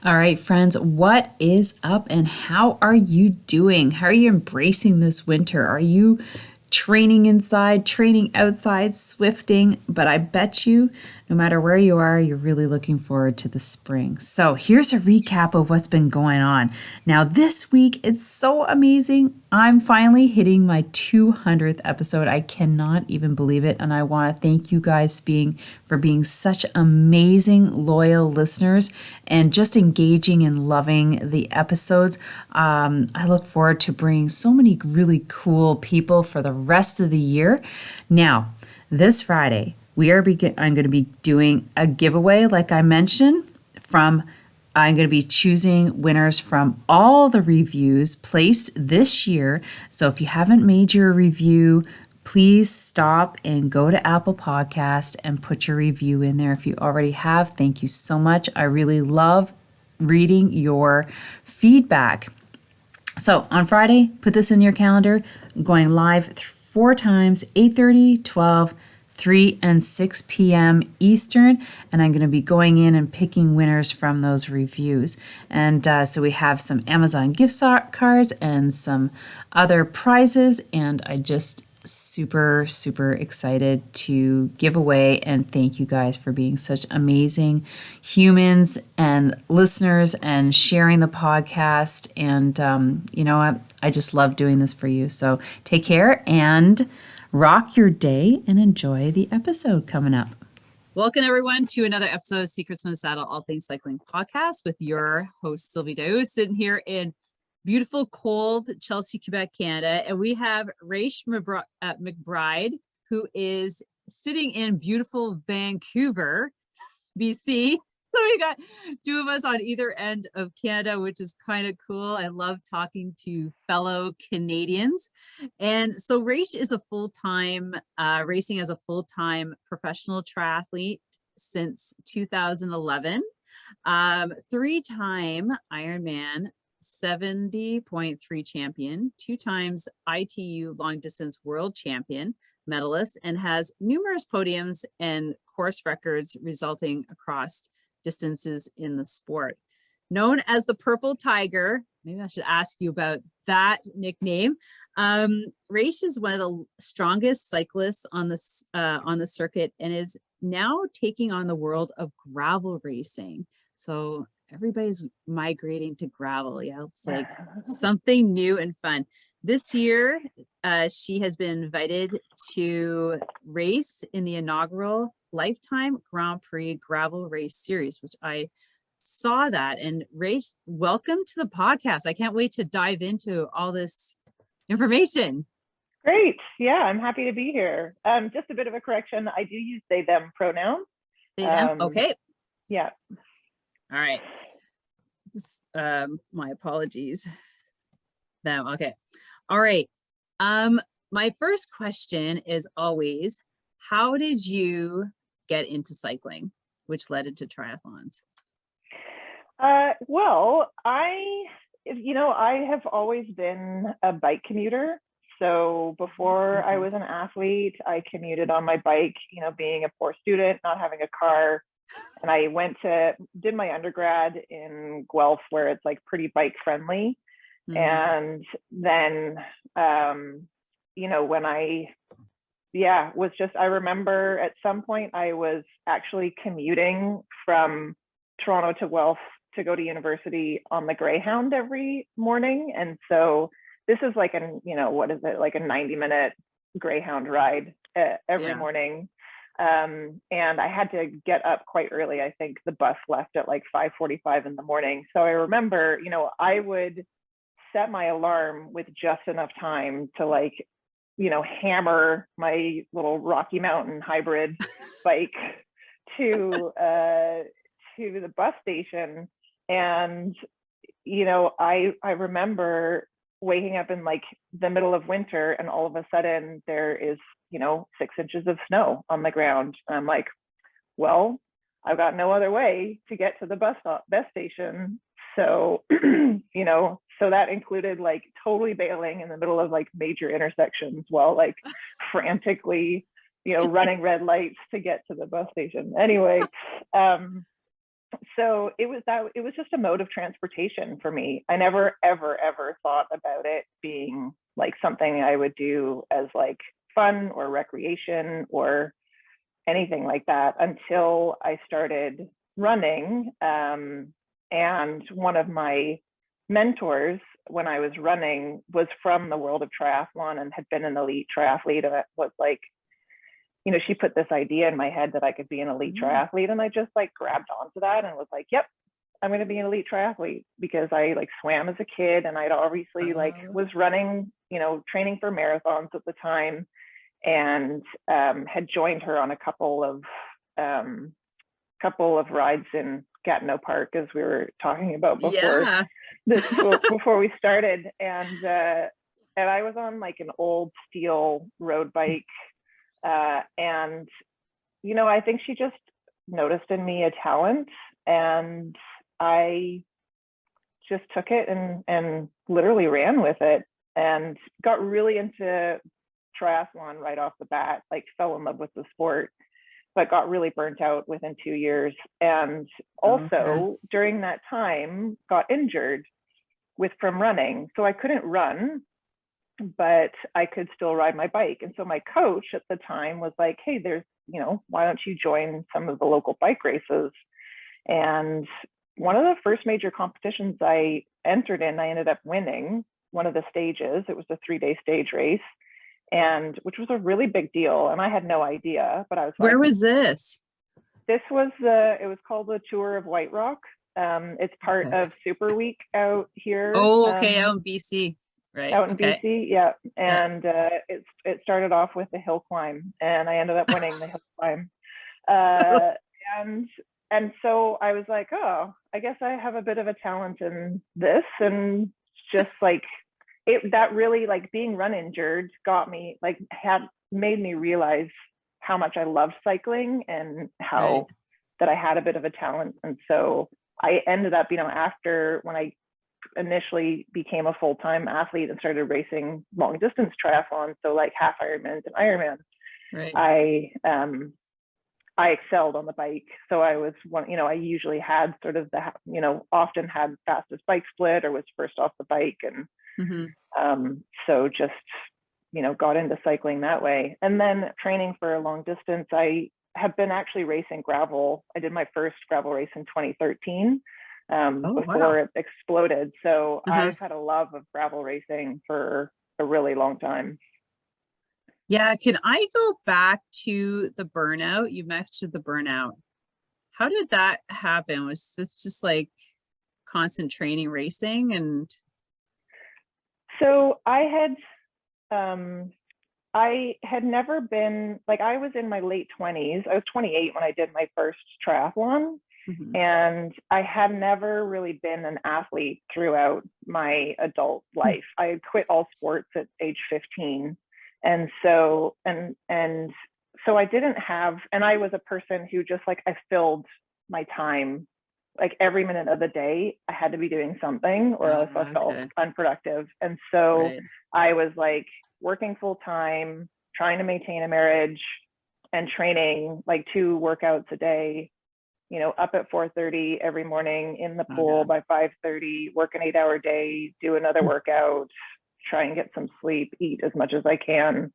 All right, friends, what is up and how are you doing? How are you embracing this winter? Are you training inside, training outside, swifting? But I bet you, no matter where you are, you're really looking forward to the spring. So here's a recap of what's been going on. Now, this week, it's so amazing. I'm finally hitting my 200th episode. I cannot even believe it. And I want to thank you guys for being such amazing, loyal listeners and just engaging and loving the episodes. I look forward to bringing so many really cool people for the rest of the year. Now, this Friday, I'm going to be doing a giveaway, like I mentioned, I'm going to be choosing winners from all the reviews placed this year. So if you haven't made your review, please stop and go to Apple Podcast and put your review in there. If you already have, thank you so much. I really love reading your feedback. So on Friday, put this in your calendar. I'm going live 4 times, 8:30, 12, 3 and 6 p.m. Eastern, and I'm going to be going in and picking winners from those reviews. And so we have some Amazon gift cards and some other prizes, and I just super excited to give away and thank you guys for being such amazing humans and listeners and sharing the podcast. And you know what? I just love doing this for you. So take care and rock your day and enjoy the episode coming up. Welcome, everyone, to another episode of Secrets from the Saddle, All Things Cycling podcast with your host, Sylvie, sitting here in beautiful, cold Chelsea, Quebec, Canada. And we have Rach McBride, who is sitting in beautiful Vancouver, BC. So we got 2 of us on either end of Canada, which is kind of cool. I love talking to fellow Canadians. And so Rach is a full-time, racing as a full-time professional triathlete since 2011. 3-time Ironman 70.3 champion, 2 times ITU long distance world champion, medalist, and has numerous podiums and course records resulting across distances in the sport. Known as the Purple Tiger, maybe I should ask you about that nickname. Rach is one of the strongest cyclists on the circuit and is now taking on the world of gravel racing. So everybody's migrating to gravel. Yeah, it's like something new and fun. This year, she has been invited to race in the inaugural Lifetime Grand Prix gravel race series, which I saw that. And Rach, welcome to the podcast. I can't wait to dive into all this information. Great. Yeah, I'm happy to be here. Just a bit of a correction. I do use they, them pronouns. They, them? Okay. Yeah. All right. My apologies. Them. Okay. All right. My first question is always, how did you get into cycling, which led into triathlons? Well, I have always been a bike commuter. So before I was an athlete, I commuted on my bike, being a poor student, not having a car. And I did my undergrad in Guelph, where it's like pretty bike friendly. Mm-hmm. And then, when I remember at some point I was actually commuting from Toronto to Guelph to go to university on the Greyhound every morning. And so this is like like a 90-minute Greyhound ride every morning. And I had to get up quite early. I think the bus left at like 5:45 in the morning. So I remember, I would set my alarm with just enough time to hammer my little Rocky Mountain hybrid bike to the bus station. And, I remember waking up in like the middle of winter and all of a sudden there is 6 inches of snow on the ground. And I'm like, well, I've got no other way to get to the bus station. So, so that included like totally bailing in the middle of like major intersections while like frantically, running red lights to get to the bus station. Anyway, So it was just a mode of transportation for me. I never, ever, ever thought about it being like something I would do as like fun or recreation or anything like that until I started running. And one of my mentors when I was running was from the world of triathlon and had been an elite triathlete. And it was like, she put this idea in my head that I could be an elite triathlete. And I just like grabbed onto that and was like, yep, I'm going to be an elite triathlete, because I like swam as a kid and I'd obviously like was running, training for marathons at the time, and had joined her on a couple of rides in Gatineau Park, as we were talking about before before we started. And I was on like an old steel road bike. And, I think she just noticed in me a talent, and I just took it and literally ran with it and got really into triathlon right off the bat, like fell in love with the sport, but got really burnt out within 2 years. And also during that time got injured from running. So I couldn't run, but I could still ride my bike. And so my coach at the time was like, hey, why don't you join some of the local bike races? And one of the first major competitions I entered in, I ended up winning one of the stages. It was a 3-day stage race, and which was a really big deal. And I had no idea, but I was Where was this? This was it was called the Tour of White Rock. It's part of Super Week out here. Oh, okay. Out in BC. Right. Out in BC, yeah. And it started off with the hill climb, and I ended up winning the hill climb. And so I was like, oh, I guess I have a bit of a talent in this. And just like that really, like, being run injured got me, like, made me realize how much I loved cycling and how that I had a bit of a talent. And so I ended up, after when I initially became a full-time athlete and started racing long distance triathlons, so like half Ironmans and Ironman, I excelled on the bike. So I was I usually had sort of often had fastest bike split or was first off the bike. And so just, got into cycling that way. And then training for a long distance, I have been actually racing gravel. I did my first gravel race in 2013 before it exploded. So I've had a love of gravel racing for a really long time. Yeah. Can I go back to the Burnout? You mentioned the Burnout. How did that happen? Was this just like constant training, racing? And so I had never been, like, I was in my late 20s. I was 28 when I did my first triathlon. And I had never really been an athlete throughout my adult life. I had quit all sports at age 15. And so, so I didn't have, and I was a person who just like, I filled my time, like every minute of the day, I had to be doing something or else I felt unproductive. And so I was like working full time, trying to maintain a marriage and training like 2 workouts a day, up at 4:30 every morning, in the pool by 5:30, work an 8-hour day, do another workout, try and get some sleep, eat as much as I can,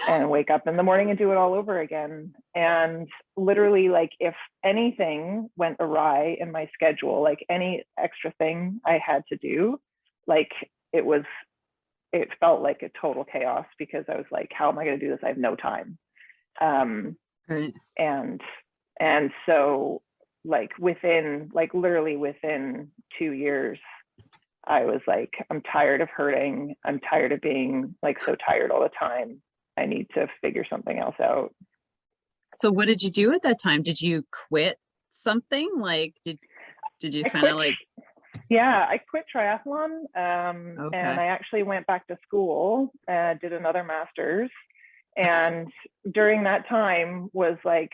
and wake up in the morning and do it all over again. And literally, like, if anything went awry in my schedule, like any extra thing I had to do, like it felt like a total chaos, because I was like, how am I going to do this? I have no time. And so like literally within 2 years, I was like, I'm tired of hurting. I'm tired of being like so tired all the time. I need to figure something else out. So what did you do at that time? Did you quit something? Like, did you kind of like? Yeah, I quit triathlon. And I actually went back to school, did another master's. And during that time was like,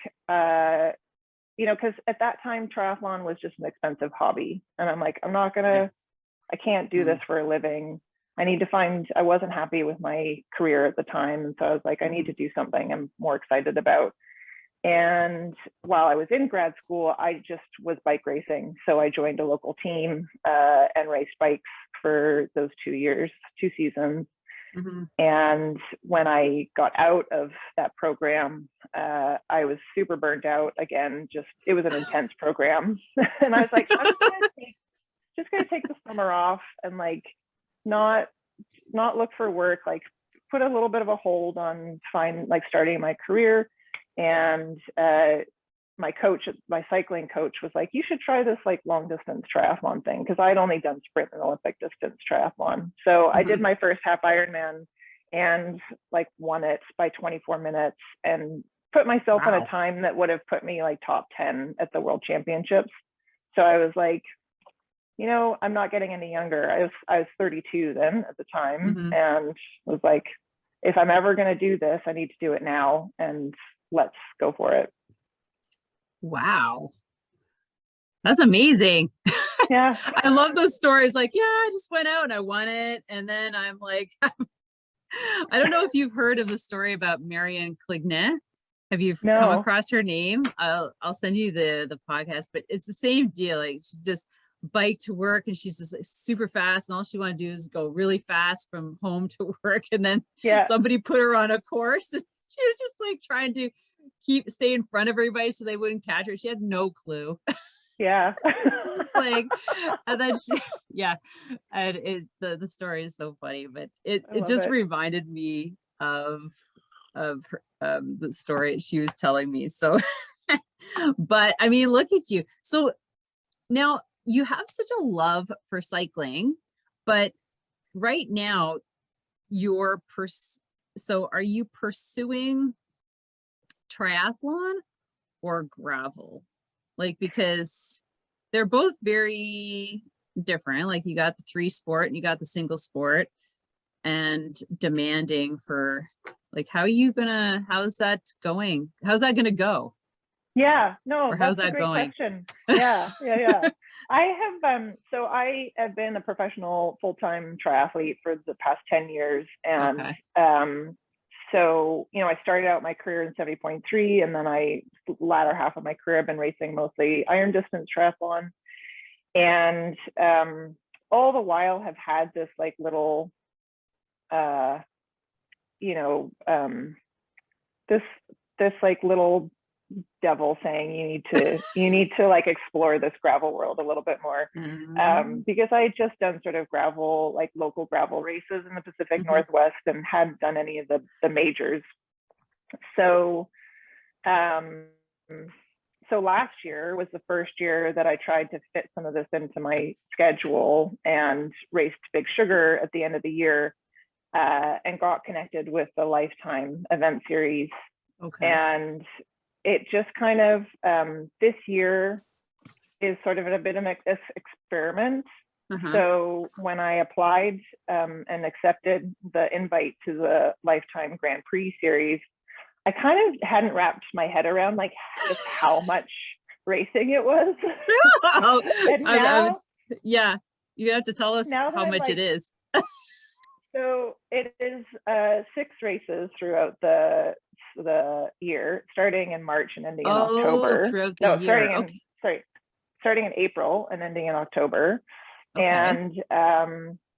because at that time triathlon was just an expensive hobby. And I'm like, I can't do this for a living. I wasn't happy with my career at the time. And so I was like, I need to do something I'm more excited about. And while I was in grad school, I just was bike racing. So I joined a local team and raced bikes for those 2 years, 2 seasons. Mm-hmm. And when I got out of that program, I was super burnt out again. It was an intense program. And I was like, I'm just gonna take the summer off and like not look for work, like put a little bit of a hold on starting my career. And my cycling coach was like, you should try this like long distance triathlon thing, because I'd only done sprint and Olympic distance triathlon. So I did my first half Ironman and like won it by 24 minutes and put myself in a time that would have put me like top 10 at the world championships. So I was like, I'm not getting any younger. I was 32 then at the time, and was like, if I'm ever going to do this, I need to do it now, and let's go for it. Wow. That's amazing. Yeah. I love those stories. Like, yeah, I just went out and I won it. And then I'm like, I don't know if you've heard of the story about Marianne Clignet. Have you come across her name? I'll send you the podcast, but it's the same deal. Like, she just bike to work and she's just like super fast, and all she wanted to do is go really fast from home to work. And then somebody put her on a course and she was just like trying to stay in front of everybody so they wouldn't catch her. She had no clue. Yeah. Just like, and then and the story is so funny, but it just reminded me of her, the story she was telling me. So but I mean, look at you. So now you have such a love for cycling, but right now so are you pursuing triathlon or gravel? Like, because they're both very different. Like, you got the 3 sport and you got the single sport, and demanding for like, how's that going? How's that gonna go? Yeah, no, that's a great question. Yeah. I have been a professional full-time triathlete for the past 10 years. And so, I started out my career in 70.3, and then latter half of my career, I've been racing mostly iron distance triathlon. And all the while have had this like little, this like little devil saying you need to like explore this gravel world a little bit more, because I had just done sort of gravel, like local gravel races in the Pacific Northwest, and hadn't done any of the majors. So last year was the first year that I tried to fit some of this into my schedule, and raced Big Sugar at the end of the year, and got connected with the Lifetime event series. And it just kind of, this year is sort of a bit of an experiment. So when I applied and accepted the invite to the Lifetime Grand Prix series, I kind of hadn't wrapped my head around like just how much racing it was. And now, you have to tell us how much it is. So it is 6 races throughout the year, starting in March and ending in October. Starting in April and ending in October. And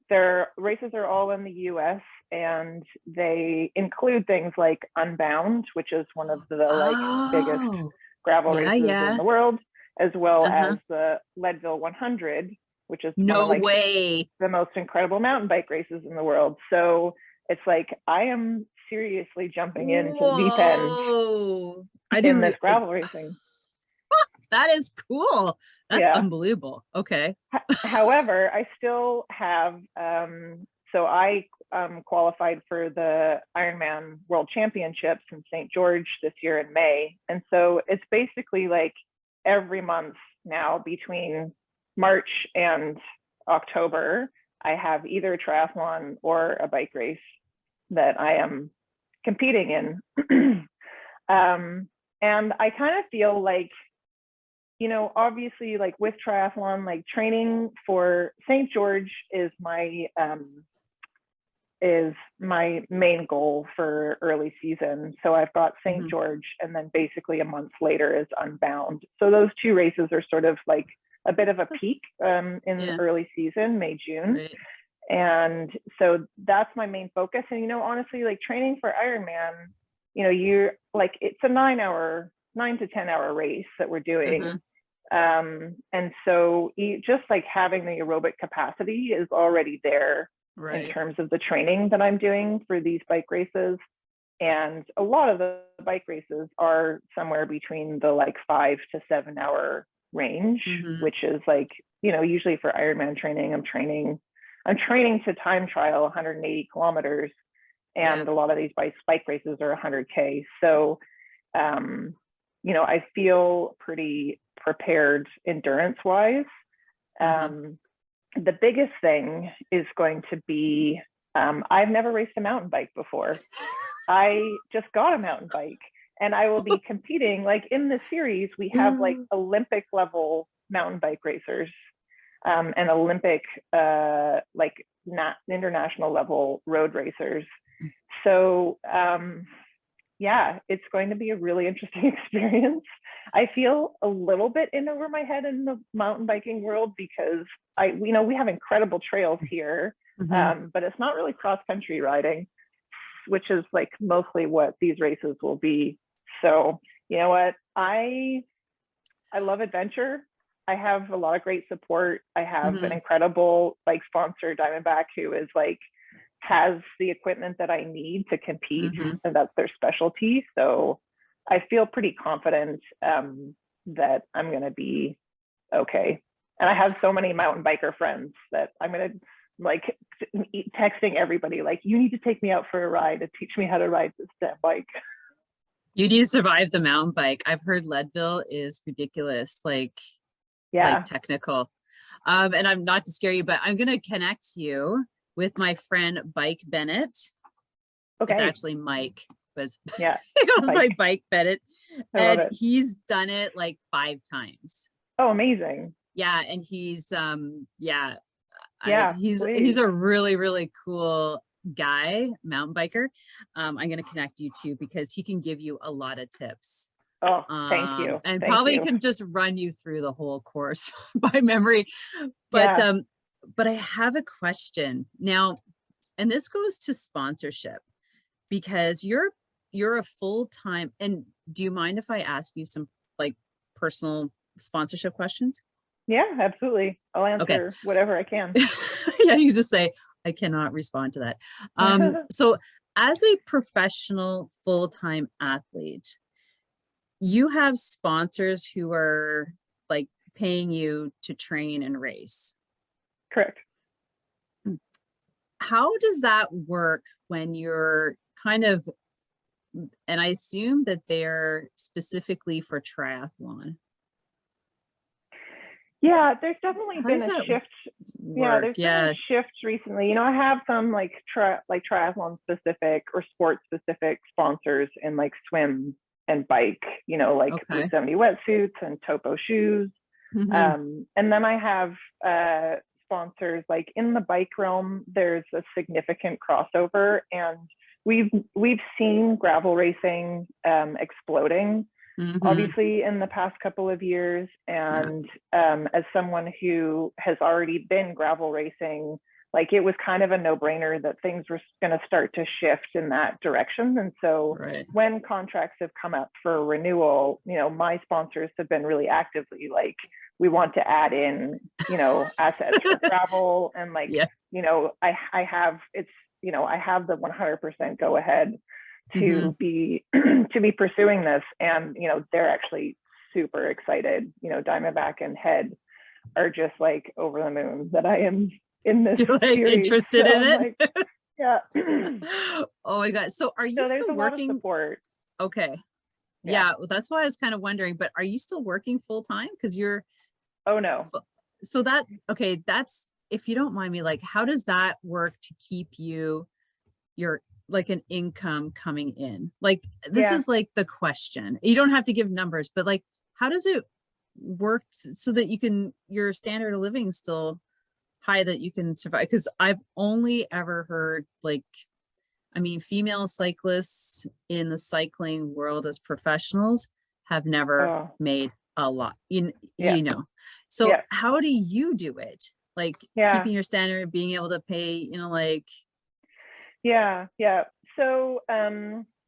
their races are all in the US, and they include things like Unbound, which is one of the biggest gravel races in the world, as well as the Leadville 100, which is the most incredible mountain bike races in the world. So it's like, I am seriously jumping into the deep end in this gravel racing. That is cool. That's unbelievable. Okay. However, I still have, so I qualified for the Ironman World Championships in St. George this year in May. And so it's basically like every month now between March and October, I have either a triathlon or a bike race that I am competing in. And I kind of feel like, obviously, like with triathlon, like training for St. George is my is my main goal for early season. So I've got St. George, and then basically a month later is Unbound. So those two races are sort of like a bit of a peak in early season, May, June. Right. And so that's my main focus. And, you know, honestly, like training for Ironman, you know, you're like, it's a 9 to 10 hour race that we're doing. And so just like having the aerobic capacity is already there in terms of the training that I'm doing for these bike races. And a lot of the bike races are somewhere between the like 5 to 7 hour range, which is like, you know, usually for Ironman training, I'm training to time trial 180 kilometers. And a lot of these bike races are 100K. So, you know, I feel pretty prepared endurance wise. The biggest thing is going to be, I've never raced a mountain bike before. I just got a mountain bike, and I will be competing. Like in the series, we have like Olympic level mountain bike racers, and Olympic, like international level road racers. So, yeah, it's going to be a really interesting experience. I feel a little bit in over my head in the mountain biking world because you know, we have incredible trails here, but it's not really cross country riding, which is like mostly what these races will be. So, you know what, I love adventure. I have a lot of great support. I have an incredible like sponsor, Diamondback, who is like, has the equipment that I need to compete, and that's their specialty. So I feel pretty confident that I'm going to be okay. And I have so many mountain biker friends that I'm going to like texting everybody, like, you need to take me out for a ride and teach me how to ride this damn bike. You need to survive the mountain bike. I've heard Leadville is ridiculous, like technical. And I'm not to scare you, but I'm going to connect you with my friend Bike Bennett. Okay. It's actually Mike, but it's my Bike Bennett. And he's done it like 5 times. Oh, amazing. Yeah. And he's he's a really, really cool guy, mountain biker. I'm going to connect you to, because he can give you a lot of tips. Oh, thank you. And probably can just run you through the whole course by memory. But I have a question now, and this goes to sponsorship, because you're a full-time, and do you mind if I ask you some like personal sponsorship questions? Yeah, absolutely. I'll answer whatever I can. Yeah, you just say, I cannot respond to that. So as a professional full-time athlete, you have sponsors who are like paying you to train and race. Correct. How does that work when you're kind of, and I assume that they're specifically for triathlon? Yeah, there's definitely been a shift. There's been a shift recently. You know, I have some like triathlon specific or sports specific sponsors in like swim and bike, you know, like 70 wetsuits and Topo shoes. And then I have sponsors like in the bike realm. There's a significant crossover, and we've seen gravel racing exploding obviously in the past couple of years. And as someone who has already been gravel racing, like it was kind of a no-brainer that things were going to start to shift in that direction. And so when contracts have come up for renewal, you know, my sponsors have been really actively like, we want to add in, you know, assets for gravel, and like, you know, I have the 100% go ahead to be pursuing this. And, you know, they're actually super excited. You know, Diamondback and Head are just like over the moon that I am in this. You're like series. interested in it? Like, yeah. Oh my God. So are you still working? Lot of support. Okay. Yeah. Well, that's why I was kind of wondering, but are you still working full time? Because you're. Oh no. So that's, if you don't mind me, like, how does that work to keep your like an income coming in? Like, this is like the question. You don't have to give numbers, but like, how does it work so that your standard of living still high that you can survive? Because I've only ever heard like, I mean, female cyclists in the cycling world as professionals have never Oh, made a lot, yeah, you know. So yeah, how do you do it? Like yeah, keeping your standard, being able to pay, like, yeah. So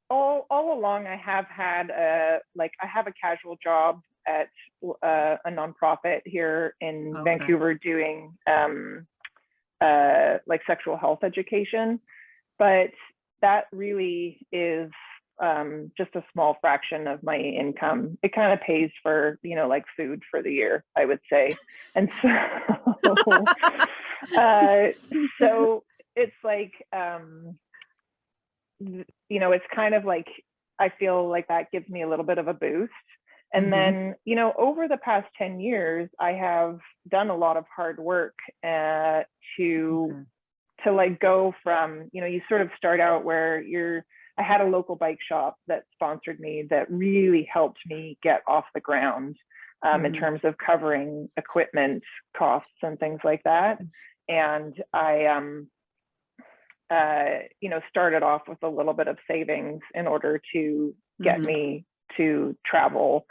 all along, I have had I have a casual job at a nonprofit here in okay. Vancouver doing like sexual health education, but that really is just a small fraction of my income. It kind of pays for, like food for the year, I would say. And so, uh, so it's like, it's kind of like, I feel like that gives me a little bit of a boost. And Mm-hmm. then, over the past 10 years, I have done a lot of hard work to Okay. like go from, you sort of start out where I had a local bike shop that sponsored me that really helped me get off the ground in Mm-hmm. terms of covering equipment costs and things like that. And I, started off with a little bit of savings in order to get Mm-hmm. me to travel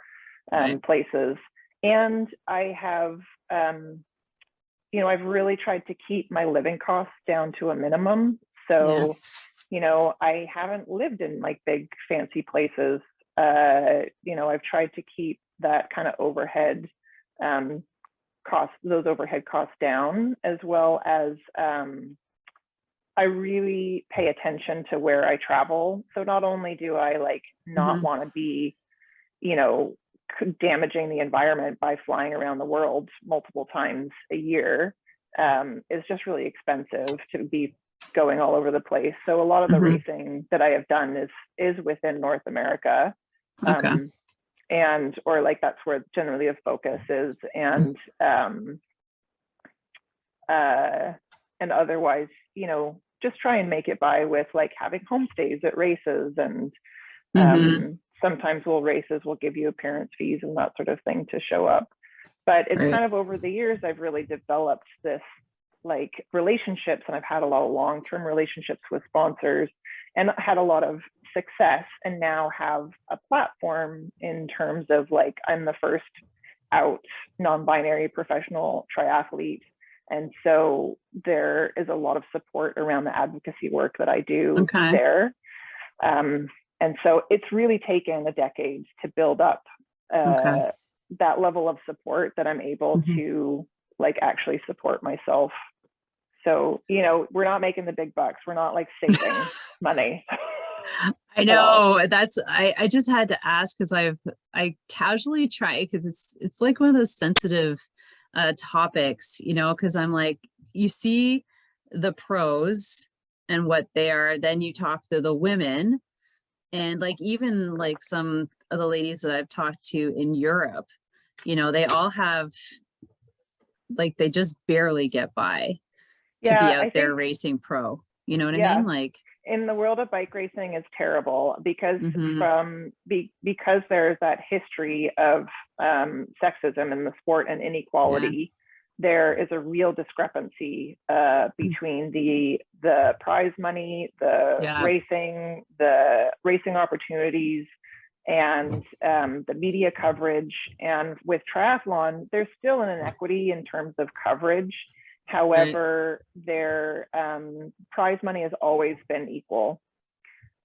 Right. places. And I have, I've really tried to keep my living costs down to a minimum. Yeah. So, I haven't lived in like big fancy places. I've tried to keep that kind of overhead those overhead costs down, as well as I really pay attention to where I travel. So not only do I like not Mm-hmm. want to be, you know, damaging the environment by flying around the world multiple times a year, it's just really expensive to be going all over the place. So a lot of the Mm-hmm. racing that I have done is within North America. Okay. And or like that's where generally the focus is. And otherwise, just try and make it by with like having homestays at races. And Mm-hmm. sometimes races will give you appearance fees and that sort of thing to show up. But it's Right. kind of over the years, I've really developed this like relationships, and I've had a lot of long-term relationships with sponsors and had a lot of success, and now have a platform in terms of like, I'm the first out non-binary professional triathlete. And so there is a lot of support around the advocacy work that I do Okay. there. And so it's really taken a decade to build up Okay. that level of support that I'm able Mm-hmm. to like actually support myself. So, we're not making the big bucks. We're not like saving money I at all. know I just had to ask because I casually try because it's like one of those sensitive topics, because I'm like, you see the pros and what they are, then you talk to the women, and like even like some of the ladies that I've talked to in Europe, they all have, like, they just barely get by to be Yeah, out I there think, racing pro. You know what I mean? yeah, Like, in the world of bike racing is terrible because mm-hmm. because there's that history of sexism in the sport and Yeah. inequality. There is a real discrepancy between the prize money, Yeah. the racing opportunities, and the media coverage. And with triathlon, there's still an inequity in terms of coverage. Right. However, their prize money has always been equal.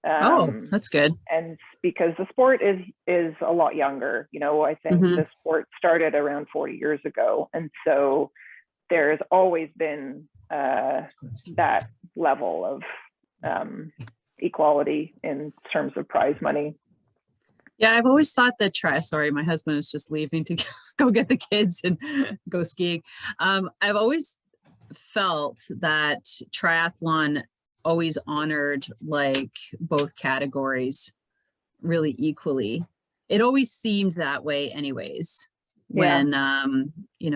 Oh, Um, that's good. and because the sport is a lot younger, I think Mm-hmm. the sport started around 40 years ago. And so there's always been that level of equality in terms of prize money. Yeah, I've always thought that sorry, my husband is just leaving to go get the kids and go skiing. I've always felt that triathlon always honored like both categories really equally. It always seemed that way anyways. Yeah. When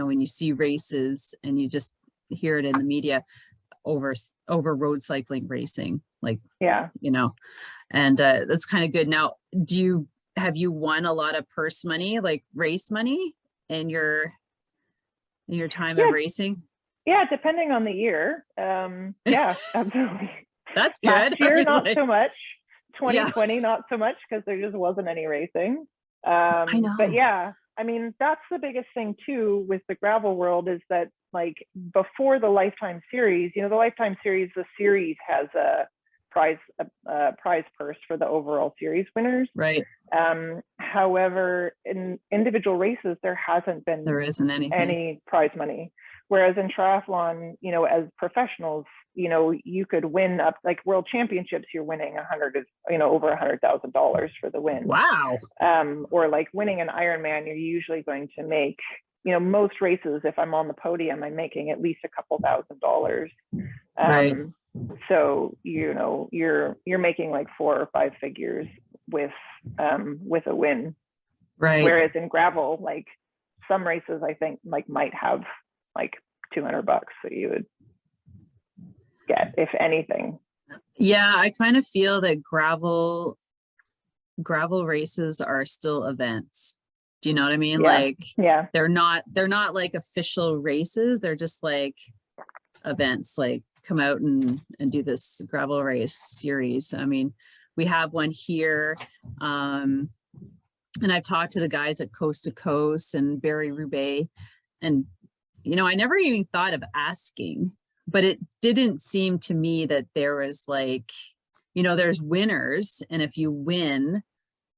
when you see races and you just hear it in the media over road cycling racing, like, Yeah. And that's kind of good. Now, have you won a lot of purse money, like race money, in your time of Yeah. racing? Yeah, depending on the year. Yeah, absolutely. That's good. Last year, not like, so much. yeah, 2020, not so much because there just wasn't any racing. I But know. yeah, I mean, that's the biggest thing too with the gravel world is that like before the Lifetime series, you know, the Lifetime series, the series has a prize purse for the overall series winners. Right. However, in individual races, there hasn't There been isn't anything. any prize money. Whereas in triathlon, you know, as professionals, you know, you could win up like world championships, you're winning over $100,000 for the win. Wow. Or like winning an Ironman, you're usually going to make, you know, most races, if I'm on the podium, I'm making at least a couple $1,000s. Right. So, you know, you're making like 4 or 5 figures with a win. Right. Whereas in gravel, like some races I think like might have like $200 that you would get, if anything. Yeah, I kind of feel that gravel races are still events. Do you know what I mean? Yeah. Like Yeah. they're not like official races. They're just like events, like come out and do this gravel race series. I mean, we have one here. And I've talked to the guys at Coast to Coast and Barry Roubaix, and you know, I never even thought of asking, but it didn't seem to me that there was like, you know, there's winners, and if you win,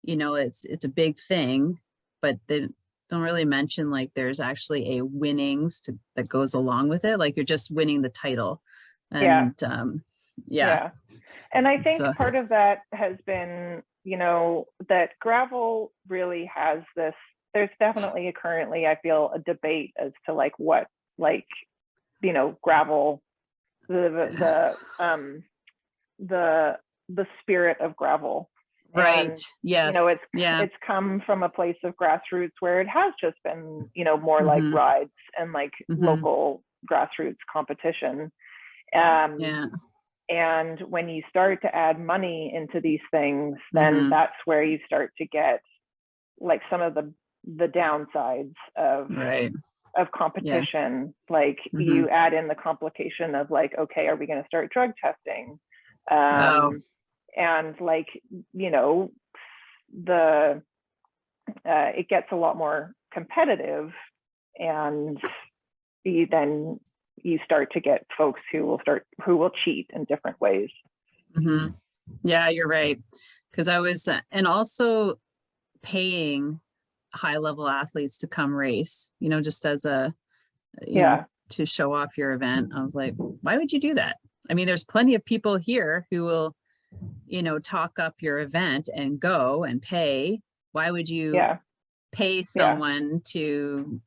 you know, it's a big thing, but they don't really mention like there's actually a winnings that goes along with it. Like you're just winning the title. And yeah. And I think so, part of that has been, you know, that gravel really has this, there's definitely currently, I feel, a debate as to like what, like, you know, gravel, the spirit of gravel. right. And, Yes. you know, yeah. it's come from a place of grassroots where it has just been, you know, more like rides and like local grassroots competition. Yeah. And when you start to add money into these things, then that's where you start to get like some of the downsides of Right. of competition. Like you add in the complication of like, okay, are we going to start drug testing? And like, you know, it gets a lot more competitive, and then you start to get folks who will cheat in different ways. Yeah, you're right. Because I was, and also paying high level athletes to come race, you know, just as a, you know, to show off your event. I was like, why would you do that? I mean, there's plenty of people here who will, you know, talk up your event and go and pay. Why would you pay someone to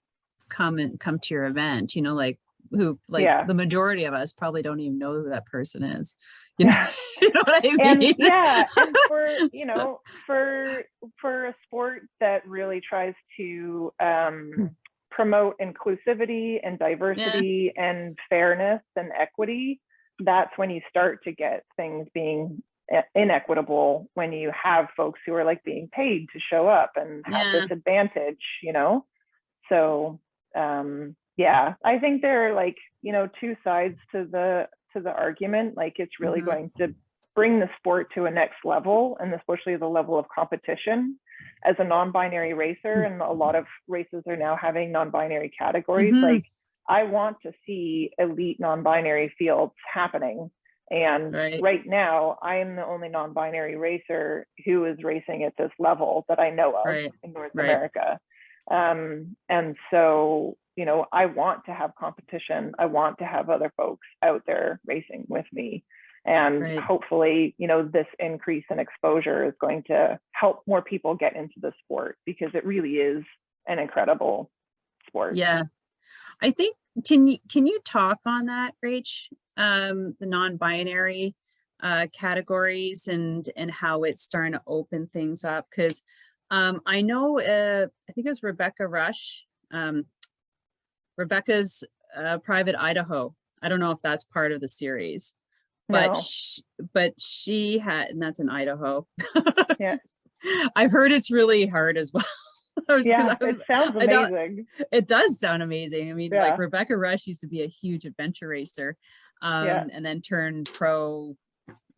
come to your event? You know, like who, like the majority of us probably don't even know who that person is. You know, you know what I mean? And for, you know, for a sport that really tries to promote inclusivity and diversity and fairness and equity, that's when you start to get things being inequitable, when you have folks who are like being paid to show up and have this advantage, you know? So I think there are like, you know, two sides to the argument. Like it's really going to bring the sport to a next level, and especially the level of competition. As a non-binary racer, and a lot of races are now having non-binary categories, like I want to see elite non-binary fields happening. And right now, I am the only non-binary racer who is racing at this level that I know of in North America. And so, you know, I want to have competition. I want to have other folks out there racing with me. And hopefully, you know, this increase in exposure is going to help more people get into the sport, because it really is an incredible sport. Yeah. I think, can you talk on that, Rach? The non-binary categories and how it's starting to open things up, because I know I think it was Rebecca Rush, Rebecca's Private Idaho. I don't know if that's part of the series, but she had, and that's in Idaho. I've heard it's really hard as well. Yeah, it sounds I thought amazing. it does sound amazing. I mean, like Yeah, Rebecca Rush used to be a huge adventure racer, yeah. and then turned pro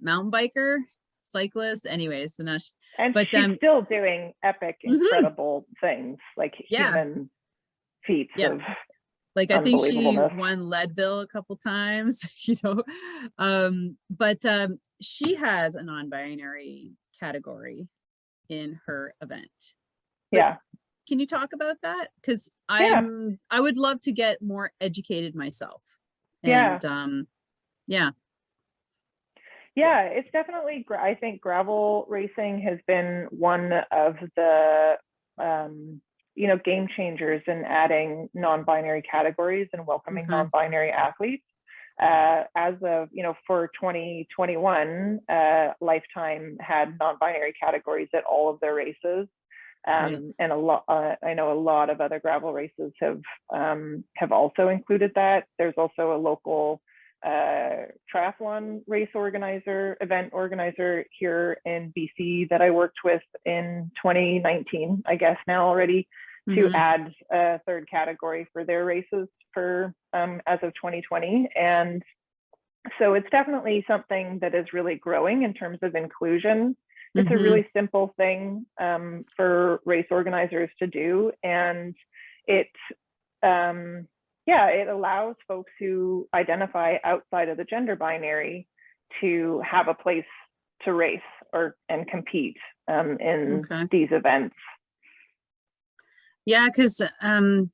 mountain biker, cyclist. Anyways, so now, And but she's still doing epic, mhm, incredible things, like yeah, human feats yeah. of Like I think she unbelievableness. won Leadville a couple times, but she has a non-binary category in her event. But Yeah, can you talk about that? Because yeah, I would love to get more educated myself. yeah. And yeah. So, Yeah, it's definitely, I think gravel racing has been one of the, game changers in adding non-binary categories and welcoming okay. non-binary athletes. As of, for 2021, Lifetime had non-binary categories at all of their races. Right. And I know a lot of other gravel races have also included that. There's also a local triathlon event organizer here in BC that I worked with in 2019, I guess now already, to Mm-hmm. add a third category for their races for as of 2020. And so it's definitely something that is really growing in terms of inclusion. It's a Mm-hmm. really simple thing for race organizers to do, and it it allows folks who identify outside of the gender binary to have a place to race and compete in Okay. these events. Yeah, because to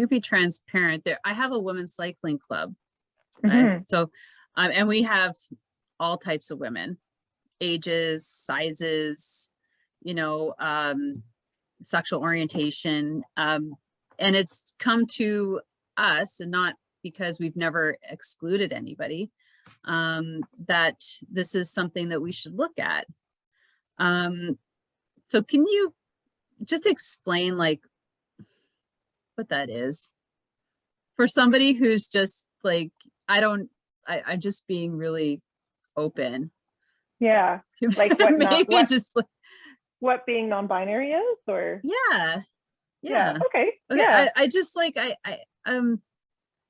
be transparent, there I have a women's cycling club. Mm-hmm. So and we have all types of women, ages, sizes, you know, sexual orientation. And it's come to us, and not because we've never excluded anybody, that this is something that we should look at. So can you just explain like what that is for somebody who's just like, I'm just being really open. Yeah, like Maybe just like, what being non-binary is, or yeah, yeah, yeah. okay, Okay, yeah, I just like,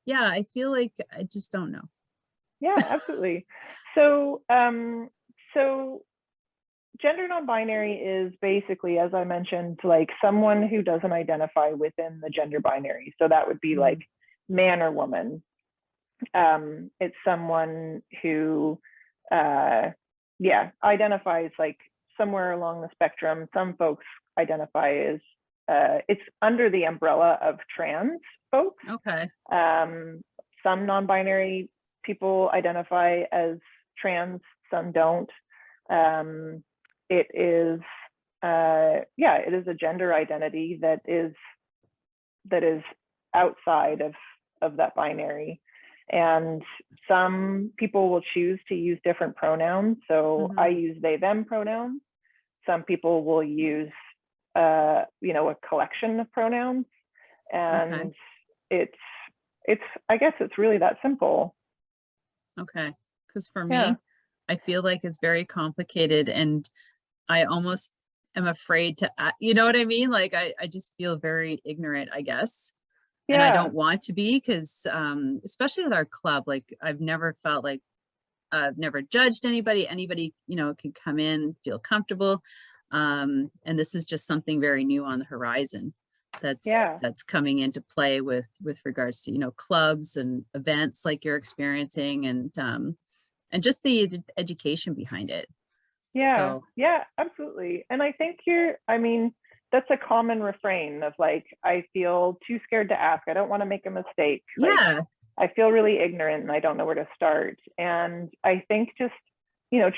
yeah, I feel like I just don't know. yeah, absolutely. So so gender non-binary is basically, as I mentioned, like someone who doesn't identify within the gender binary. So that would be like Mhm. man or woman. It's someone who, identifies like somewhere along the spectrum. Some folks identify as, it's under the umbrella of trans folks. Okay. Some non-binary people identify as trans, some don't. It is, it is a gender identity that is outside of that binary. And some people will choose to use different pronouns. So I Mm-hmm. use they, them pronouns. Some people will use, a collection of pronouns. Okay. And it's, I guess it's really that simple. Okay. Because for Yeah. me, I feel like it's very complicated, and I almost am afraid to, you know what I mean? Like I just feel very ignorant, I guess. And I Yeah. don't want to be, because especially with our club, like I've never felt like I've never judged anybody. Anybody, can come in, feel comfortable. And this is just something very new on the horizon that's Yeah. that's coming into play with regards to, clubs and events like you're experiencing, and just the education behind it. Yeah, So yeah, absolutely. And I think that's a common refrain of like, I feel too scared to ask. I don't want to make a mistake. Like, yeah. I feel really ignorant and I don't know where to start. And I think just,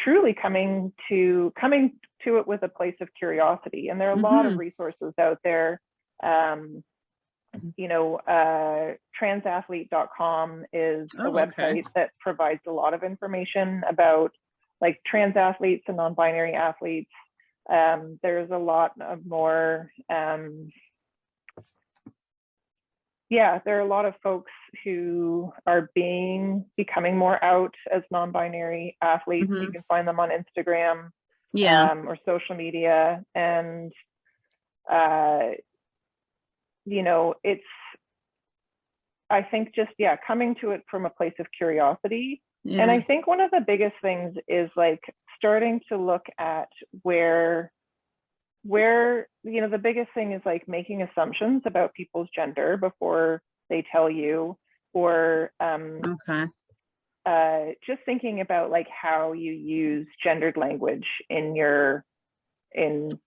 truly coming to it with a place of curiosity. And there are a lot of Mm-hmm. resources out there. Transathlete.com is a Oh, okay. website that provides a lot of information about like trans athletes and non-binary athletes. There's a lot of more, there are a lot of folks who are becoming more out as non-binary athletes. You Mm-hmm. can find them on Instagram Yeah. or social media. And it's, I think just, coming to it from a place of curiosity. Yeah. And I think one of the biggest things is like starting to look at where, the biggest thing is like making assumptions about people's gender before they tell you, or Okay. just thinking about like how you use gendered language in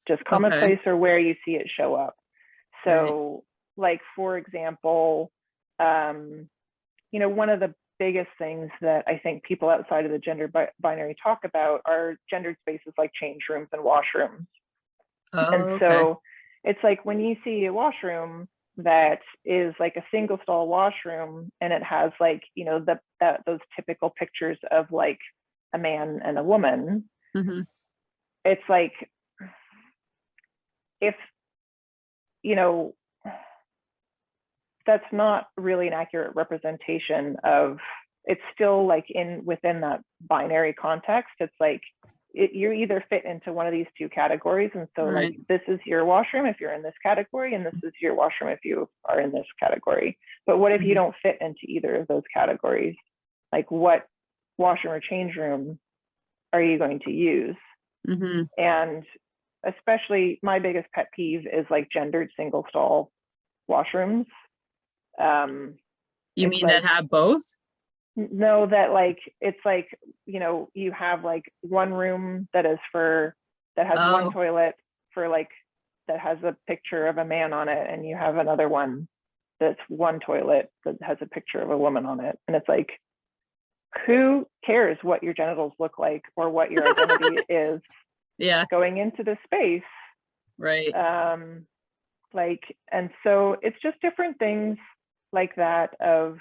just commonplace or where you see it show up. So like, for example, one of the biggest things that I think people outside of the gender binary talk about are gendered spaces like change rooms and washrooms. And so it's like when you see a washroom that is like a single stall washroom and it has like, those typical pictures of like a man and a woman, it's like, if, that's not really an accurate representation of, it's still like within that binary context. It's like, you either fit into one of these two categories. And so like, this is your washroom if you're in this category, and this is your washroom if you are in this category. But what if you don't fit into either of those categories? Like, what washroom or change room are you going to use? And especially my biggest pet peeve is like gendered single stall washrooms. You mean like, that have both? No, that like, it's like, you have like one room that has one toilet for like, that has a picture of a man on it, and you have another one that's one toilet that has a picture of a woman on it. And it's like, who cares what your genitals look like or what your identity is going into this space? Like, and so it's just different things like that of,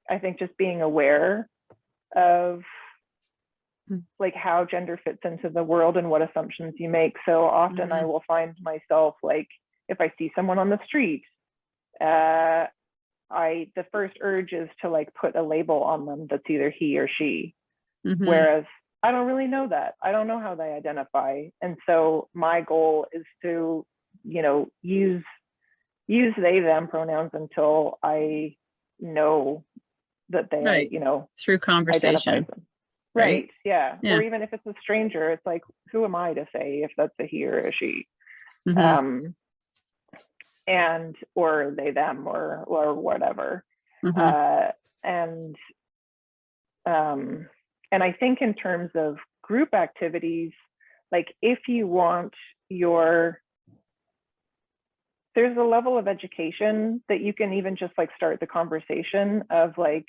I think just being aware of like how gender fits into the world and what assumptions you make. So often I will find myself like, if I see someone on the street, the first urge is to like put a label on them that's either he or she, whereas I don't really know that. I don't know how they identify. And so my goal is to, use they, them pronouns until I know that they, through conversation. Right. Yeah. Or even if it's a stranger, it's like, who am I to say if that's a he or a she? And, or they, them, or whatever. And I think in terms of group activities, like if you want there's a level of education that you can even just like start the conversation of like,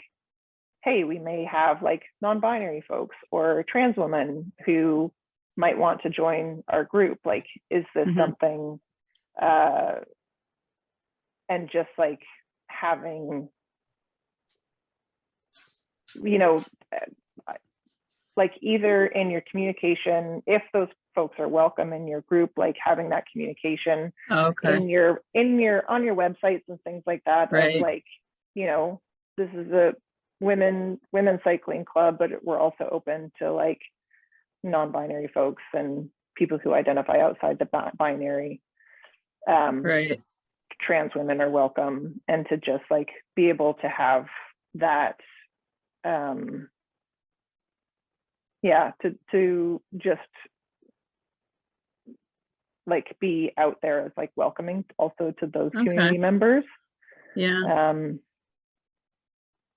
hey, we may have like non-binary folks or trans women who might want to join our group. Like, is this something, and just like having, like either in your communication, if those folks are welcome in your group, like having that communication in your on your websites and things like that, of like, this is a women cycling club, but we're also open to like non-binary folks and people who identify outside the binary. Trans women are welcome, and to just like be able to have that, to just like be out there as like welcoming also to those community members. Because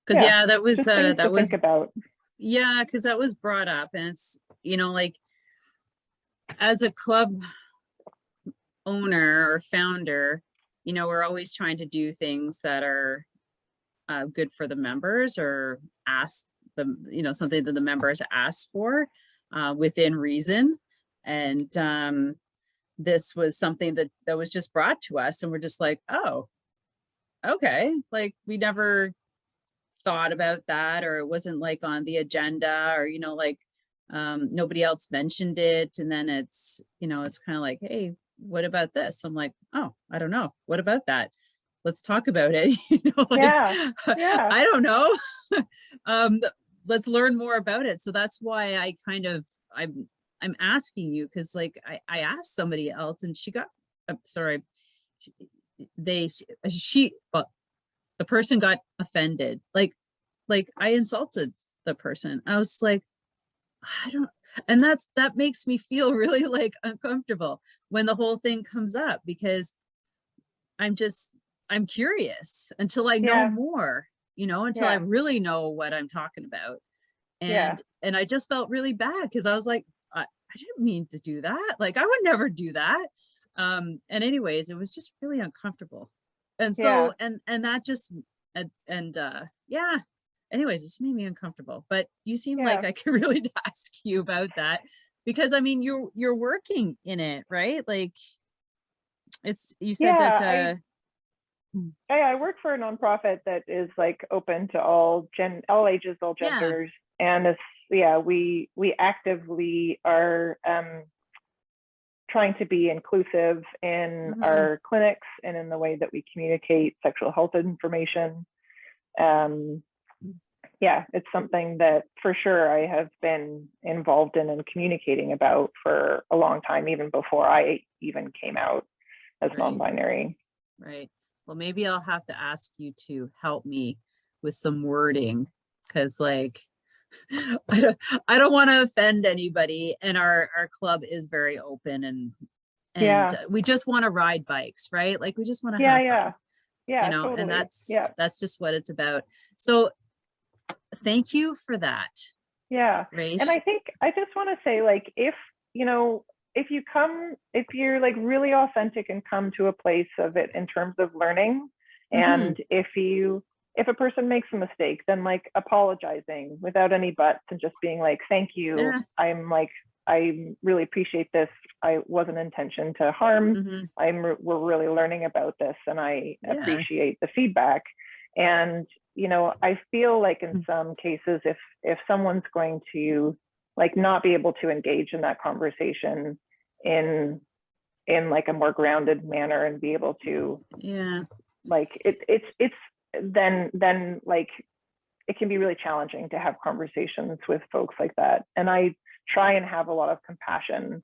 that was think about. Because that was brought up, and it's, like as a club owner or founder, we're always trying to do things that are good for the members, or ask them, something that the members ask for within reason. And this was something that was just brought to us, and we're just like, oh, okay, like we never thought about that, or it wasn't like on the agenda, or nobody else mentioned it. And then it's it's kind of like, hey, what about this? I'm like, oh, I don't know, what about that? Let's talk about it. I don't know. Let's learn more about it. So that's why I'm I'm asking you because like I asked somebody else and she got, I'm sorry, but the person got offended. Like I insulted the person. I was like, I don't, and that makes me feel really like uncomfortable when the whole thing comes up, because I'm curious until I know Yeah. more, until I Yeah. really know what I'm talking about. Yeah. And I just felt really bad because I was like, I didn't mean to do that. Like I would never do that. And anyways, it was just really uncomfortable. And Yeah. so, and that just, yeah, anyways, it just made me uncomfortable, but you seem like Yeah. I could really ask you about that, because I mean, you're working in it, right? Like you said Yeah. that, I work for a nonprofit that is like open to all ages, all yeah. genders, and it's, yeah, we actively are trying to be inclusive in Mm-hmm. our clinics and in the way that we communicate sexual health information. Yeah, it's something that for sure I have been involved in and communicating about for a long time, even before I even came out as Right. non-binary. Right. Well, maybe I'll have to ask you to help me with some wording, because like I don't I don't want to offend anybody, and our club is very open, and Yeah. we just want to ride bikes, right? Like we just want to Yeah. have Yeah. fun, Yeah. and Totally. Yeah. that's just what it's about. So thank you for that, Yeah. And Rach. I think I just want to say, like, if you're like really authentic and come to a place of it in terms of learning, Mm-hmm. and if a person makes a mistake, then like apologizing without any buts and just being like, thank you. Yeah. I really appreciate this. I wasn't intention to harm. Mm-hmm. We're really learning about this, and I Yeah. appreciate the feedback. And I feel like in Mm. some cases, if someone's going to like not be able to engage in that conversation in like a more grounded manner and be able to Yeah. like it's then like it can be really challenging to have conversations with folks like that. And I try and have a lot of compassion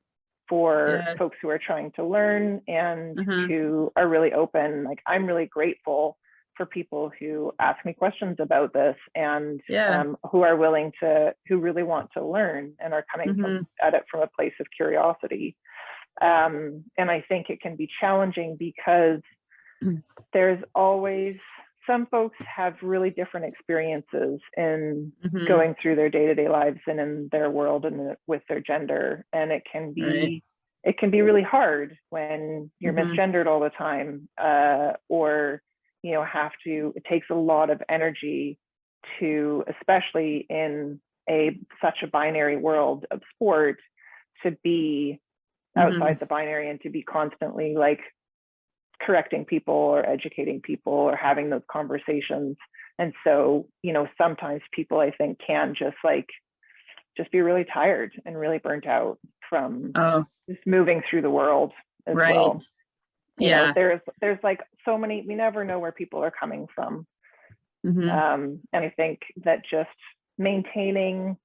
for Yeah. folks who are trying to learn and Uh-huh. who are really open. Like I'm really grateful for people who ask me questions about this and Yeah. who are willing to, who really want to learn and are coming Mm-hmm. at it from a place of curiosity. And I think it can be challenging because there's always, some folks have really different experiences in Mm-hmm. going through their day-to-day lives and in their world and with their gender, and it can Right. be really hard when you're Mm-hmm. misgendered all the time, or have to, it takes a lot of energy to, especially in such a binary world of sport, to be Mm-hmm. outside the binary and to be constantly like correcting people or educating people or having those conversations. And so, sometimes people, I think, can just be really tired and really burnt out from Oh, just moving through the world as right. well. Yeah. There's like so many, we never know where people are coming from. Mm-hmm. And I think that just maintaining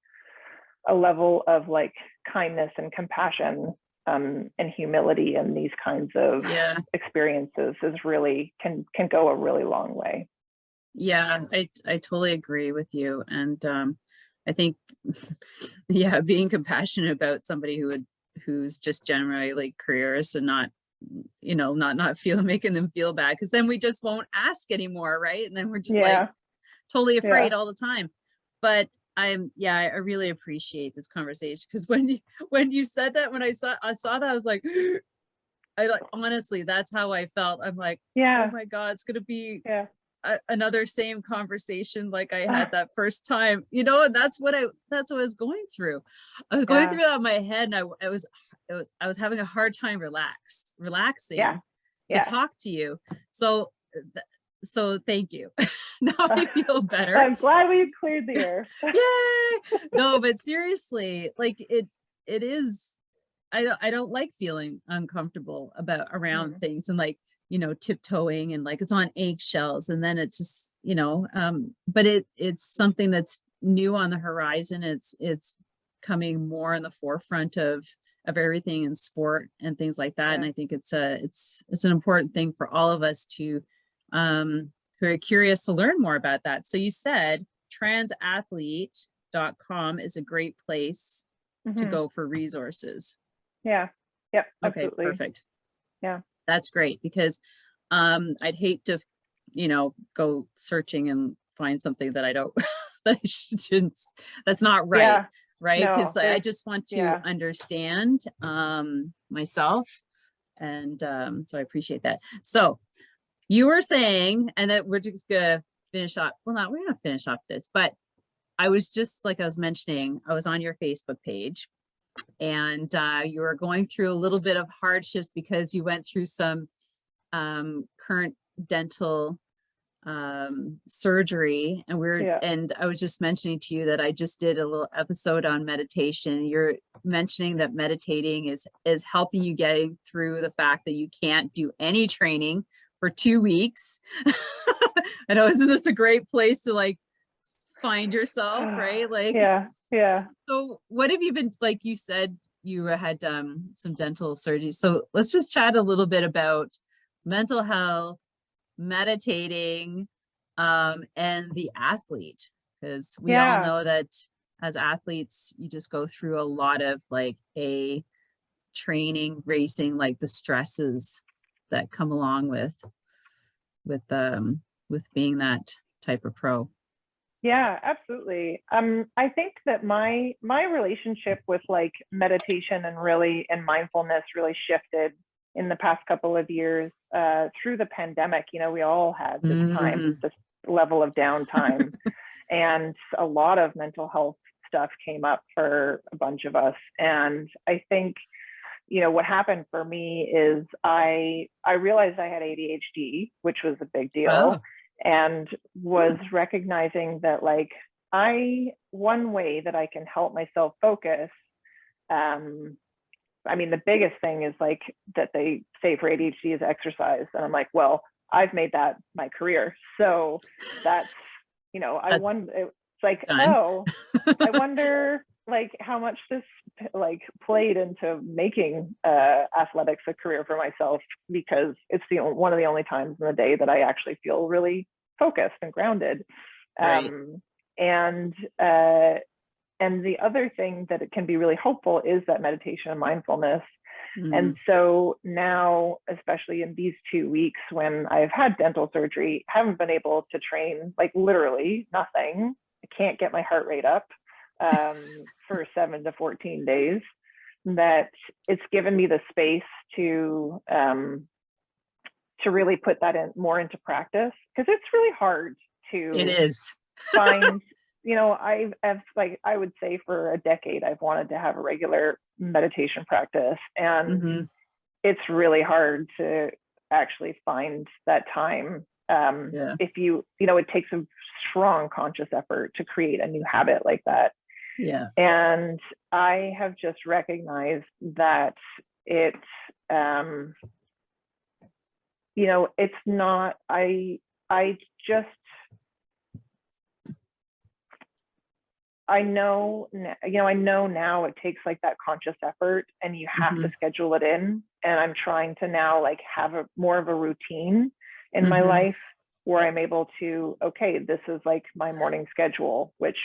a level of like kindness and compassion, and humility in these kinds of Yeah. experiences is really can go a really long way. Yeah. I totally agree with you. And I think yeah, being compassionate about somebody who's just generally like curious and not, not feel making them feel bad, because then we just won't ask anymore, right? And then we're just like Yeah. totally Yeah. afraid all the time. But I really appreciate this conversation, because when you said that, when I saw that, I was like, I like, honestly, that's how I felt. I'm like, oh Yeah. my God, it's gonna be Yeah. another same conversation like I had that first time, and that's what I was going through. I was going Yeah. through that in my head, and I was having a hard time Yeah. relaxing to Yeah. talk to you. So so thank you. Now I feel better. I'm glad we cleared the air. Yay! No, but seriously, like it is, I don't like feeling uncomfortable around Mm. things, and like, tiptoeing, and like it's on eggshells, and then it's just, but it's something that's new on the horizon. It's coming more in the forefront of everything in sport and things like that. And I think it's an important thing for all of us to who are curious to learn more about that. So you said transathlete.com is a great place to go for resources. Yeah. Yep. Okay, Absolutely. perfect. Yeah. That's great, because I'd hate to, go searching and find something that I don't, that I shouldn't, that's not right. Yeah. Right. No, Because I just want to understand myself. And so I appreciate that. So you were saying, and that we're just gonna finish up. Well, not, we're gonna finish off this, but I was just, like I was mentioning, I was on your Facebook page, and you were going through a little bit of hardships because you went through some current dental surgery, and and I was just mentioning to you that I just did a little episode on meditation. You're mentioning that meditating is helping you getting through the fact that you can't do any training for 2 weeks. I know, isn't this a great place to like find yourself, right? Like, yeah. So what have you been, like you said, you had some dental surgery. So let's just chat a little bit about mental health, meditating, and the athlete, because we all know that as athletes, you just go through a lot of like training, racing, like the stresses that come along with being that type of pro. Yeah, absolutely. I think that my relationship with like meditation and mindfulness really shifted in the past couple of years through the pandemic. We all had this level of downtime, and a lot of mental health stuff came up for a bunch of us. And I think, what happened for me is I realized I had ADHD, which was a big deal. And was recognizing that like one way that I can help myself focus, the biggest thing is like that they say for ADHD is exercise. And I'm like, well, I've made that my career. So that's, I wonder, it's like, I wonder like how much this like played into making athletics a career for myself, because it's one of the only times in the day that I actually feel really focused and grounded. Right. And the other thing that it can be really helpful is that meditation and mindfulness. And so now, especially in these 2 weeks when I've had dental surgery, haven't been able to train, like literally nothing. I can't get my heart rate up for 7 to 14 days, that it's given me the space to really put that more into practice, because it's really hard to find, I would say for a decade, I've wanted to have a regular meditation practice, and it's really hard to actually find that time. If it takes a strong conscious effort to create a new habit like that. Yeah. And I have just recognized that it's not, I know now it takes like that conscious effort, and you have to schedule it in. And I'm trying to now like have more of a routine in my life, where I'm able to, okay, this is like my morning schedule, which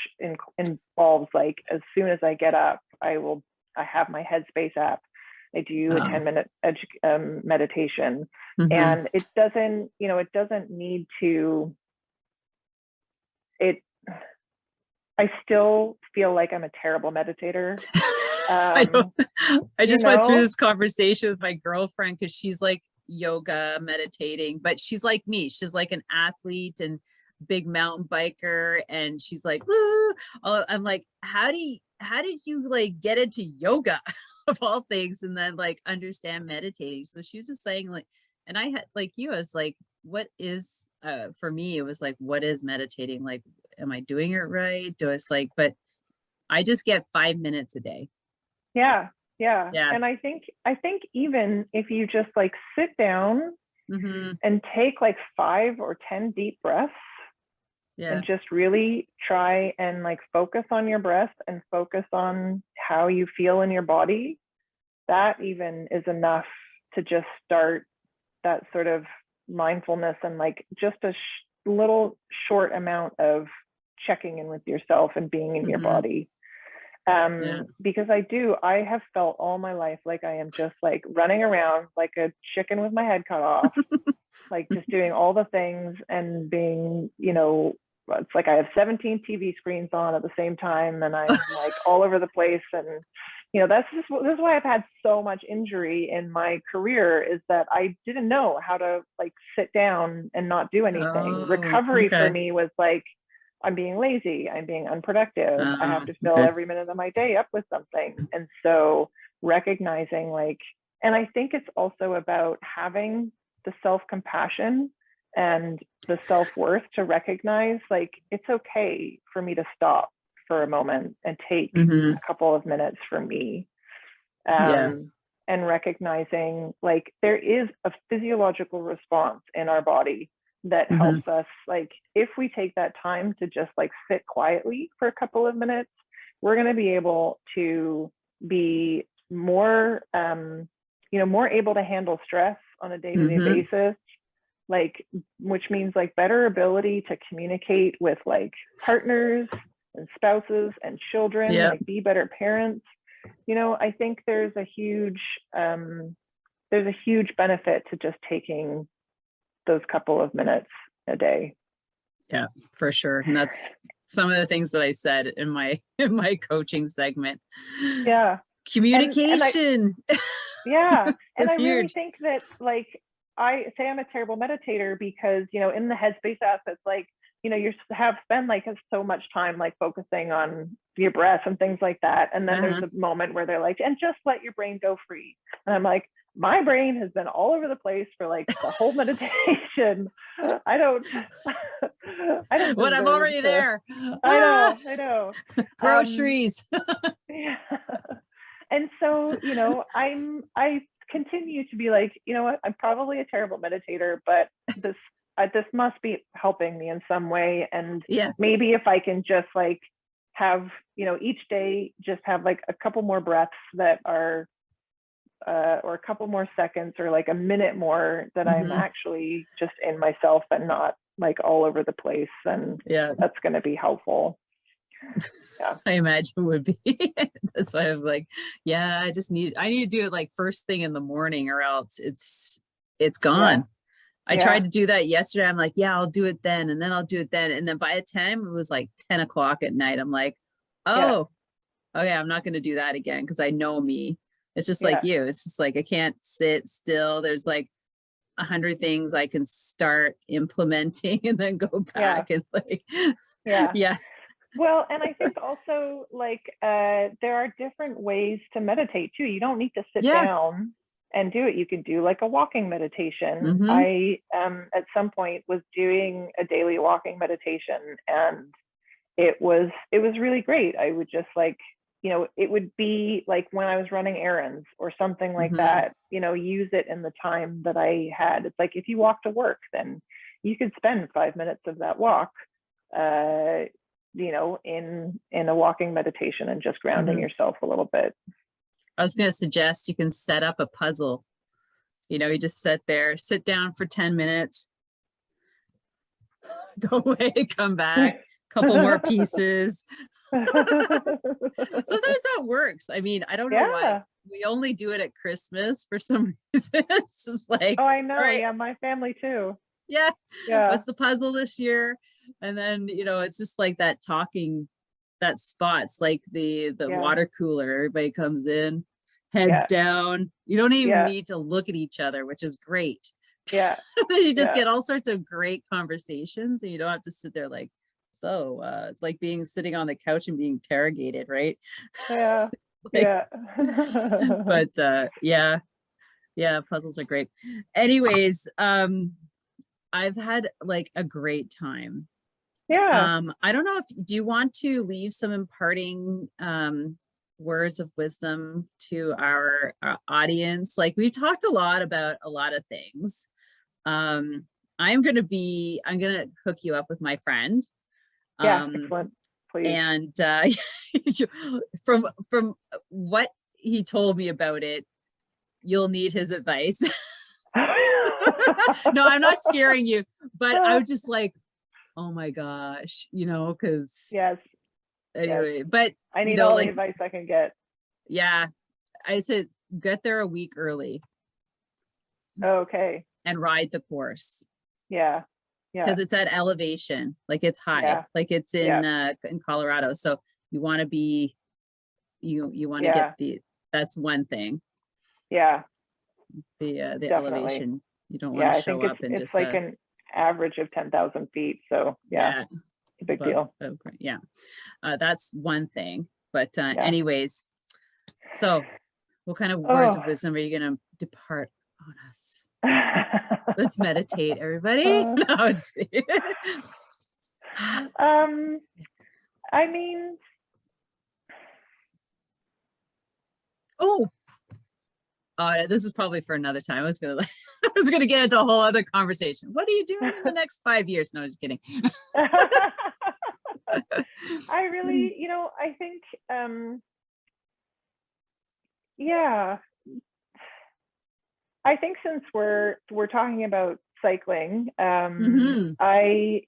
involves like, as soon as I get up, I have my Headspace app. I do a 10-minute meditation, and it doesn't need to, I still feel like I'm a terrible meditator. I just went through this conversation with my girlfriend, because she's like yoga, meditating, but she's like me. She's like an athlete and big mountain biker, and she's like, woo! I'm like, how did you like get into yoga of all things, and then like understand meditating? So she was just saying like, and I had like you, I was like, what is for me, it was like, what is meditating? Like, am I doing it right? But I just get 5 minutes a day. Yeah. And I think even if you just like sit down and take like 5 or 10 deep breaths, Yeah. and just really try and like focus on your breath and focus on how you feel in your body. That even is enough to just start that sort of mindfulness and like just a little short amount of checking in with yourself and being in your body. Because I have felt all my life like I am just like running around like a chicken with my head cut off, like just doing all the things and being, you know, it's like I have 17 TV screens on at the same time and I'm like all over the place. And, you know, this is why I've had so much injury in my career, is that I didn't know how to like sit down and not do anything. Recovery for me was like, I'm being lazy, I'm being unproductive, I have to fill every minute of my day up with something. And so recognizing like, and I think it's also about having the self-compassion and the self-worth to recognize like it's okay for me to stop for a moment and take a couple of minutes for me. And recognizing like there is a physiological response in our body that helps us, like if we take that time to just like sit quietly for a couple of minutes, we're going to be able to be more you know, more able to handle stress on a day-to-day basis, like, which means like better ability to communicate with like partners and spouses and children, like be better parents. You know, I think there's a huge benefit to just taking those couple of minutes a day. Yeah, for sure. And that's some of the things that I said in my coaching segment. Yeah. Communication. And I really huge. think that like I say I'm a terrible meditator because, you know, in the headspace app, it's like, you know, you have spent like so much time like focusing on your breath and things like that. And then there's a moment where they're like, and just let your brain go free. And I'm like, my brain has been all over the place for like the whole meditation. I don't when I'm already there. I know. Groceries. Yeah. And so, you know, I continue to be like, you know what, I'm probably a terrible meditator, but this must be helping me in some way. And maybe if I can just like have, you know, each day just have like a couple more breaths that are or a couple more seconds or like a minute more that I'm actually just in myself and not like all over the place, then that's going to be helpful. Yeah, I imagine it would be. That's why I'm like, I need to do it like first thing in the morning or else it's gone. I tried to do that yesterday. I'm like, I'll do it then. And then I'll do it then. And then by the time it was like 10 o'clock at night, I'm like, okay, I'm not going to do that again. Cause I know me. It's just like you. It's just like, I can't sit still. There's like 100 things I can start implementing and then go back and like, Well, and I think also like there are different ways to meditate too. You don't need to sit down and do it. You can do like a walking meditation. I at some point was doing a daily walking meditation and it was really great. I would just like, you know, it would be like when I was running errands or something like that, you know, use it in the time that I had. It's like if you walk to work, then you could spend 5 minutes of that walk you know, in a walking meditation and just grounding yourself a little bit. I was going to suggest you can set up a puzzle. You know, you just sit down for 10 minutes, go away, come back, couple more pieces. Sometimes that works. I mean, I don't know why. We only do it at Christmas for some reason. It's just like, oh, I know. Right. Yeah, my family too. Yeah. What's the puzzle this year? And then, you know, it's just like that talking, that spots like the water cooler. Everybody comes in, heads down. You don't even need to look at each other, which is great. Yeah. You just get all sorts of great conversations and you don't have to sit there like, so it's like sitting on the couch and being interrogated, right? Yeah. But puzzles are great. Anyways, I've had like a great time. I don't know do you want to leave some imparting words of wisdom to our audience? Like we've talked a lot about a lot of things. I'm gonna hook you up with my friend. Yeah, excellent. Please. And from what he told me about it, you'll need his advice. No, I'm not scaring you, but I was just like, oh my gosh, because yes. Anyway, yes. but I need all the advice I can get. Yeah, I said get there a week early. Okay. And ride the course. Yeah. Yeah. Because it's at elevation, like it's high, like it's in Colorado. So you want to be, you want to get that's one thing. Yeah. The elevation. You don't want to show up and it's like an average of 10,000 feet. So it's a big deal. Yeah. That's one thing. But anyways, so what kind of words of wisdom are you going to depart on us? Let's meditate, everybody. No, it's I mean, this is probably for another time. I was gonna get into a whole other conversation. What are you doing in the next 5 years? No, just kidding. I really, I think, I think since we're talking about cycling, I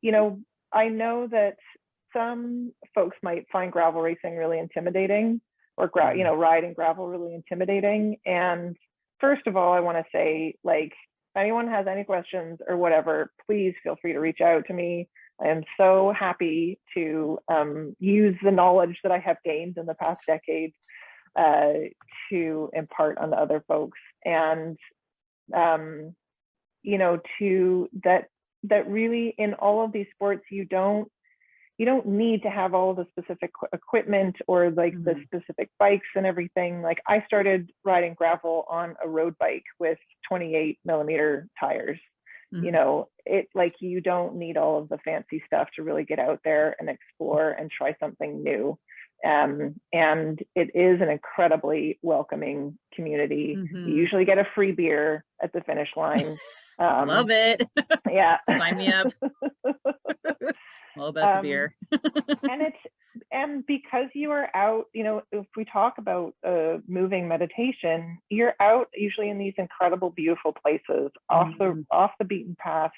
know that some folks might find gravel racing really intimidating, or riding gravel really intimidating. And first of all, I want to say, like, if anyone has any questions or whatever, please feel free to reach out to me. I am so happy to use the knowledge that I have gained in the past decade to impart on other folks. And to that really in all of these sports, you don't need to have all the specific equipment or like the specific bikes and everything. Like, I started riding gravel on a road bike with 28 millimeter tires. You don't need all of the fancy stuff to really get out there and explore and try something new. And it is an incredibly welcoming community. You usually get a free beer at the finish line. Love it. Yeah. Sign me up. All about the beer. and because you are out, if we talk about moving meditation, you're out usually in these incredible, beautiful places off the beaten path,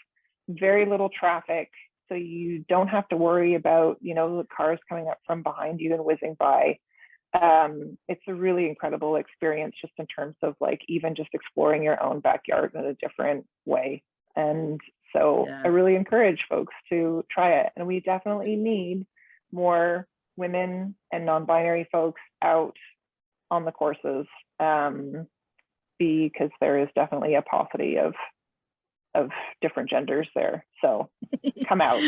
very little traffic. So you don't have to worry about, the cars coming up from behind you and whizzing by. It's a really incredible experience just in terms of like even just exploring your own backyard in a different way. And so I really encourage folks to try it. And we definitely need more women and non-binary folks out on the courses, because there is definitely a paucity of different genders there. So come out.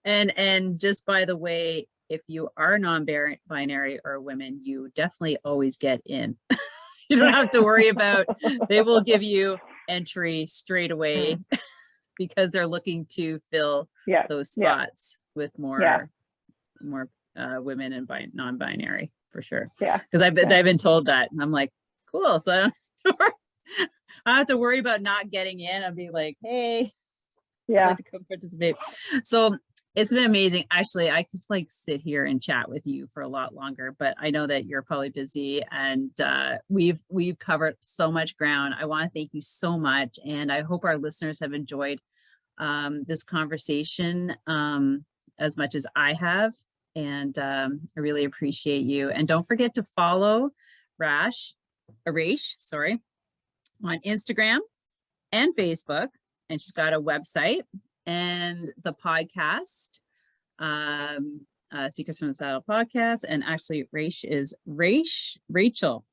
And just by the way, if you are non-binary or women, you definitely always get in. You don't have to worry about, they will give you entry straight away because they're looking to fill those spots with more women and non-binary for sure. Yeah. Because I've been told that, and I'm like, cool. So I don't have to worry about not getting in. I'll be like, hey, I'd like to come participate. So it's been amazing. Actually, I could just sit here and chat with you for a lot longer, but I know that you're probably busy, and we've covered so much ground. I want to thank you so much, and I hope our listeners have enjoyed this conversation as much as I have. And I really appreciate you. And don't forget to follow Rach, on Instagram and Facebook. And she's got a website and the podcast, Secrets from the Saddle podcast. And actually, Rach is Rachel.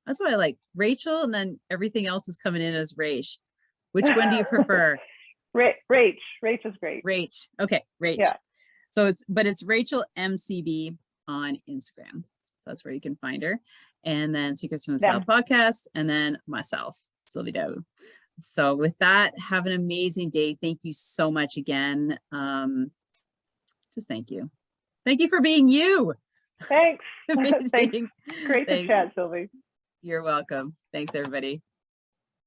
That's what I like. Rachel, and then everything else is coming in as Rach. Which one do you prefer? Rach is great. Rach. Okay, Rach. Yeah. So it's Rachel MCB on Instagram. So that's where you can find her. And then Secrets from the Saddle podcast, and then myself, Sylvie Dow. So with that, have an amazing day. Thank you so much again. Just thank you. Thank you for being you. Thanks. Thanks. Great to chat, Sylvie. You're welcome. Thanks, everybody.